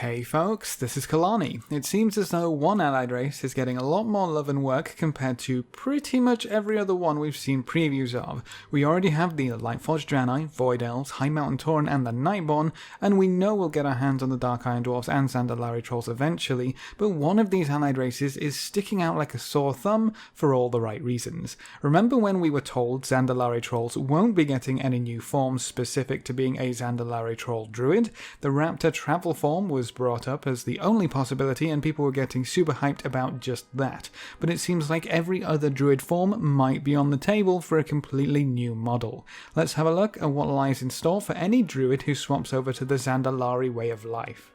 Hey folks, this is Kelani. It seems as though one allied race is getting a lot more love and work compared to pretty much every other one we've seen previews of. We already have the Lightforged Draenei, Void Elves, High Mountain Tauren and the Nightborn, and we know we'll get our hands on the Dark Iron Dwarves and Zandalari Trolls eventually, but one of these allied races is sticking out like a sore thumb for all the right reasons. Remember when we were told Zandalari Trolls won't be getting any new forms specific to being a Zandalari Troll Druid? The Raptor Travel form was brought up as the only possibility and people were getting super hyped about just that, but it seems like every other Druid form might be on the table for a completely new model. Let's have a look at what lies in store for any Druid who swaps over to the Zandalari way of life.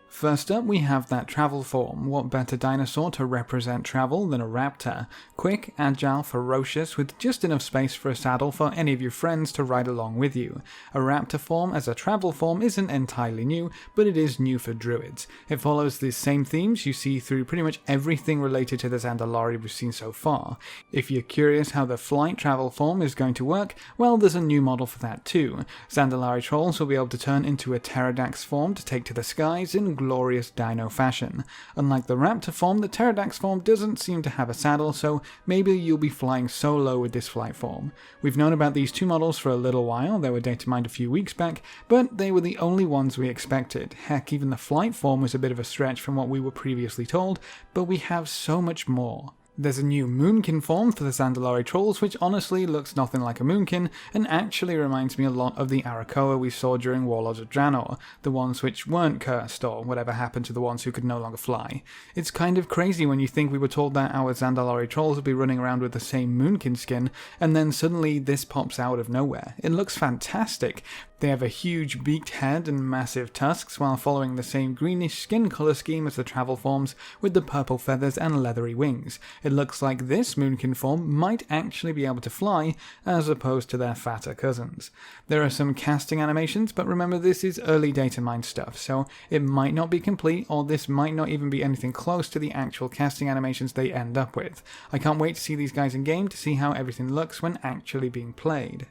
First up, we have that travel form. What better dinosaur to represent travel than a raptor? Quick, agile, ferocious, with just enough space for a saddle for any of your friends to ride along with you. A raptor form as a travel form isn't entirely new, but it is new for druids. It follows the same themes you see through pretty much everything related to the Zandalari we've seen so far. If you're curious how the flight travel form is going to work, well, there's a new model for that too. Zandalari Trolls will be able to turn into a pterodax form to take to the skies in glorious dino fashion. Unlike the raptor form, the pterodax form doesn't seem to have a saddle, so maybe you'll be flying solo with this flight form. We've known about these two models for a little while, they were data mined a few weeks back, but they were the only ones we expected. Heck, even the flight form was a bit of a stretch from what we were previously told, but we have so much more. There's a new Moonkin form for the Zandalari Trolls, which honestly looks nothing like a Moonkin, and actually reminds me a lot of the arakkoa we saw during Warlords of Draenor, the ones which weren't cursed, or whatever happened to the ones who could no longer fly. It's kind of crazy when you think we were told that our Zandalari Trolls would be running around with the same Moonkin skin, and then suddenly this pops out of nowhere. It looks fantastic. They have a huge beaked head and massive tusks while following the same greenish skin colour scheme as the travel forms with the purple feathers and leathery wings. It looks like this Moonkin form might actually be able to fly as opposed to their fatter cousins. There are some casting animations, but remember this is early data mine stuff, so it might not be complete or this might not even be anything close to the actual casting animations they end up with. I can't wait to see these guys in game to see how everything looks when actually being played.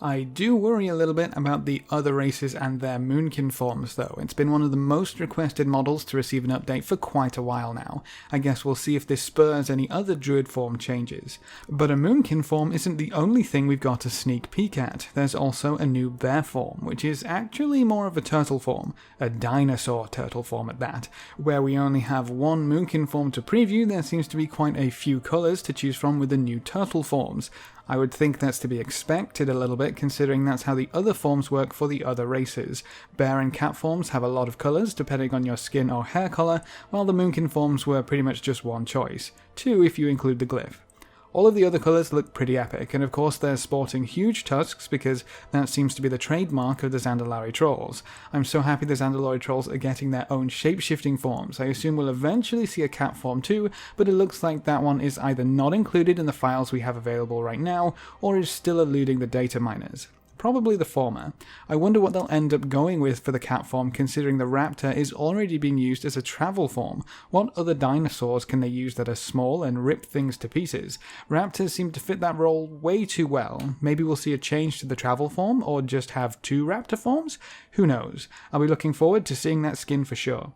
I do worry a little bit about the other races and their Moonkin forms though. It's been one of the most requested models to receive an update for quite a while now. I guess we'll see if this spurs any other Druid form changes. But a Moonkin form isn't the only thing we've got a sneak peek at. There's also a new bear form, which is actually more of a turtle form, a dinosaur turtle form at that. Where we only have one Moonkin form to preview, there seems to be quite a few colours to choose from with the new turtle forms. I would think that's to be expected a little bit, considering that's how the other forms work for the other races. Bear and cat forms have a lot of colours, depending on your skin or hair colour, while the Moonkin forms were pretty much just one choice. Two if you include the glyph. All of the other colours look pretty epic, and of course they're sporting huge tusks because that seems to be the trademark of the Zandalari Trolls. I'm so happy the Zandalari Trolls are getting their own shape-shifting forms. I assume we'll eventually see a cat form too, but it looks like that one is either not included in the files we have available right now, or is still eluding the data miners. Probably the former. I wonder what they'll end up going with for the cat form, considering the raptor is already being used as a travel form. What other dinosaurs can they use that are small and rip things to pieces? Raptors seem to fit that role way too well. Maybe we'll see a change to the travel form, or just have two raptor forms? Who knows? I'll be looking forward to seeing that skin for sure.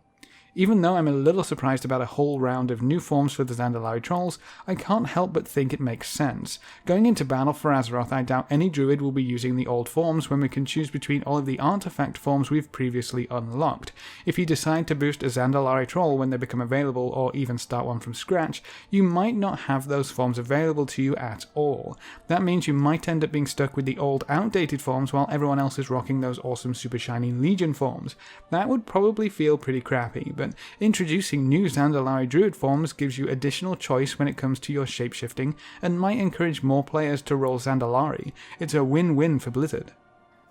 Even though I'm a little surprised about a whole round of new forms for the Zandalari Trolls, I can't help but think it makes sense. Going into battle for Azeroth, I doubt any druid will be using the old forms when we can choose between all of the artifact forms we've previously unlocked. If you decide to boost a Zandalari Troll when they become available, or even start one from scratch, you might not have those forms available to you at all. That means you might end up being stuck with the old outdated forms while everyone else is rocking those awesome super shiny Legion forms. That would probably feel pretty crappy, but introducing new Zandalari Druid forms gives you additional choice when it comes to your shapeshifting and might encourage more players to roll Zandalari. It's a win-win for Blizzard.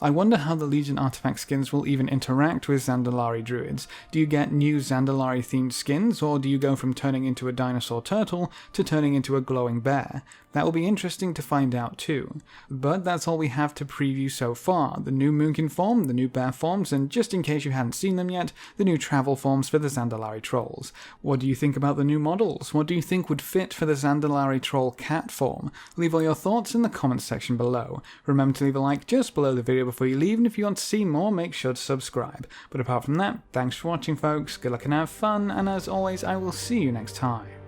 I wonder how the Legion artifact skins will even interact with Zandalari druids. Do you get new Zandalari themed skins, or do you go from turning into a dinosaur turtle to turning into a glowing bear? That will be interesting to find out too. But that's all we have to preview so far. The new Moonkin form, the new bear forms, and just in case you hadn't seen them yet, the new travel forms for the Zandalari Trolls. What do you think about the new models? What do you think would fit for the Zandalari Troll cat form? Leave all your thoughts in the comments section below. Remember to leave a like just below the video before you leave, and if you want to see more, make sure to subscribe. But apart from that, thanks for watching folks, good luck and have fun, and as always I will see you next time.